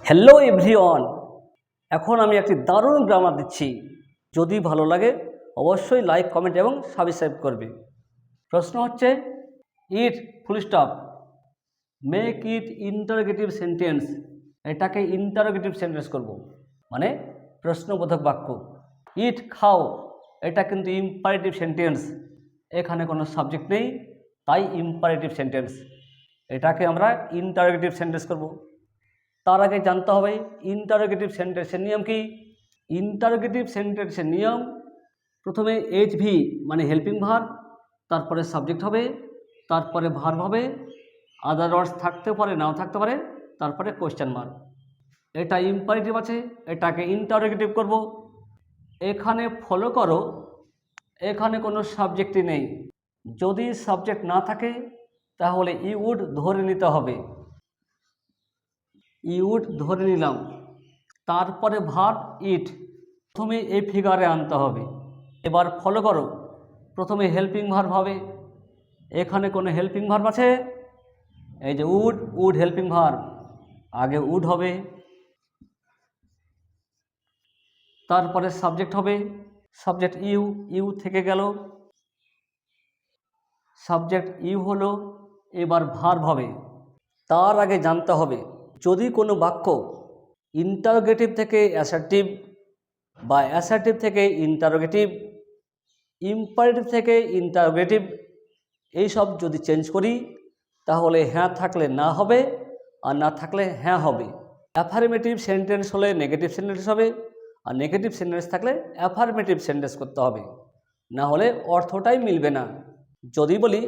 Hello everyone, এখন আমি একটি দারুণ গ্রামার দিচ্ছি। যদি ভালো লাগে অবশ্যই লাইক, কমেন্ট এবং সাবস্ক্রাইব করবে। প্রশ্ন হচ্ছে eat full stop make it interrogative sentence. এটাকে ইন্টারোগেটিভ সেন্টেন্স করব, মানে প্রশ্নবোধক বাক্য। ইট খাও, এটা কিন্তু ইম্পারেটিভ সেন্টেন্স, এখানে কোনো সাবজেক্ট নেই, তাই ইম্পারেটিভ সেন্টেন্স। এটাকে আমরা ইন্টারোগেটিভ সেন্টেন্স করব। তার আগে জানতে হবে ইন্টারোগেটিভ সেন্টেন্সের নিয়ম কি। ইন্টারোগেটিভ সেন্টেন্সের নিয়ম, প্রথমে এইচভি মানে হেল্পিং ভার্ব, তারপরে সাবজেক্ট হবে, তারপরে ভার্ব হবে, আদার ওয়ার্ডস থাকতে পারে নাও থাকতে পারে, তারপরে কোয়েশ্চেন মার্ক। এটা ইম্পারেটিভ আছে, এটাকে ইন্টারোগেটিভ করব। এখানে ফলো করো, এখানে কোনো সাবজেক্টই নেই। যদি সাবজেক্ট না থাকে তাহলে ইউ উড ধরে নিতে হবে। ইউড ধরে নিলাম, তারপরে ভার্ব ইট প্রথমে এই ফিগারে আনতে হবে। এবার ফলো করো, প্রথমে হেল্পিং ভার্ব হবে। এখানে কোনো হেল্পিং ভার্ব আছে? এই যে উড, উড হেল্পিং ভার্ব, আগে উড হবে, তারপরে সাবজেক্ট হবে, সাবজেক্ট ইউ, ইউ থেকে গেল, সাবজেক্ট ইউ হলো, এবার ভার্ব হবে। তার আগে জানতে হবে যদি কোনো বাক্য ইন্টারোগেটিভ থেকে অ্যাসার্টিভ বা অ্যাসার্টিভ থেকে ইন্টারোগেটিভ, ইম্পারেটিভ থেকে ইন্টারোগেটিভ, এইসব যদি চেঞ্জ করি তাহলে হ্যাঁ থাকলে না হবে, আর না থাকলে হ্যাঁ হবে। অ্যাফার্মেটিভ সেন্টেন্স হলে নেগেটিভ সেন্টেন্স হবে, আর নেগেটিভ সেন্টেন্স থাকলে অ্যাফার্মেটিভ সেন্টেন্স করতে হবে, না হলে অর্থটাই মিলবে না। যদি বলি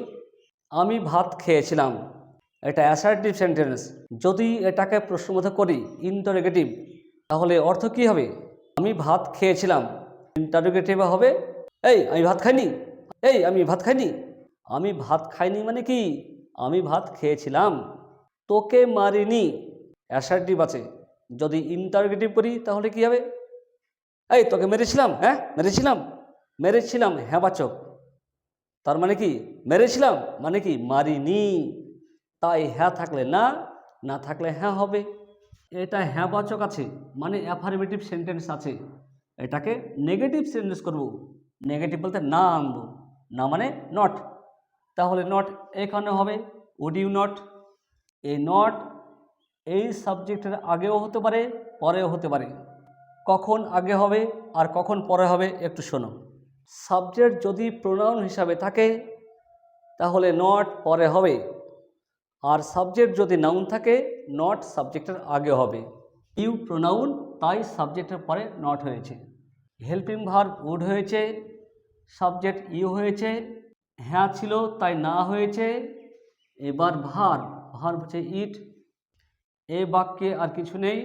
আমি ভাত খেয়েছিলাম, এটা অ্যাসার্টিভ সেন্টেন্স। যদি এটাকে প্রশ্নবোধক করি ইন্টারোগেটিভ, তাহলে অর্থ কী হবে? আমি ভাত খেয়েছিলাম, ইন্টারোগেটিভ হবে এই আমি ভাত খাইনি, এই আমি ভাত খাইনি। আমি ভাত খাইনি মানে কি? আমি ভাত খেয়েছিলাম। তোকে মারিনি, অ্যাসার্টিভ আছে। যদি ইন্টারোগেটিভ করি তাহলে কি হবে? এই তোকে মেরেছিলাম, হ্যাঁ মেরেছিলাম, মেরেছিলাম হ্যাঁবাচক। তার মানে কি? মেরেছিলাম মানে কি? মারিনি। তাই হ্যাঁ থাকলে না, না থাকলে হ্যাঁ হবে। এটা হ্যাঁবাচক আছে মানে অ্যাফার্মেটিভ সেন্টেন্স আছে, এটাকে নেগেটিভ সেন্টেন্স করব। নেগেটিভ বলতে না আনবো, না মানে নট। তাহলে নট এখানে হবে উড ইউ নট। এই নট এই সাবজেক্টের আগেও হতে পারে, পরেও হতে পারে। কখন আগে হবে আর কখন পরে হবে একটু শোনো। সাবজেক্ট যদি প্রোনাউন হিসাবে থাকে তাহলে নট পরে হবে, আর সাবজেক্ট যদি নাউন থাকে নট সাবজেক্টের আগে হবে। ইউ প্রোনাউন, তাই সাবজেক্টের পরে নট হয়েছে। হেল্পিং ভার্ব উড হয়েছে, সাবজেক্ট ইউ হয়েছে, হ্যাঁ ছিল তাই না হয়েছে। এবার ভার্ব, ভার্ব হচ্ছে ইট। এ বাক্যে আর কিছু নেই।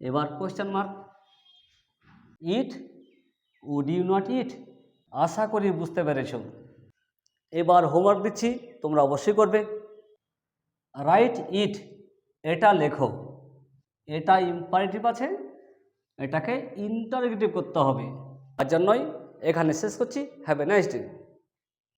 এবার question mark. Eat, would you not eat? আশা করি বুঝতে পেরেছ। এবার হোমওয়ার্ক দিচ্ছি, তোমরা অবশ্যই করবে। রাইট ইট, এটা লেখো। এটা ইম্পারেটিভ আছে, এটাকে ইন্টারোগেটিভ করতে হবে। আর জন্যই এখানে শেষ করছি। Have a nice day.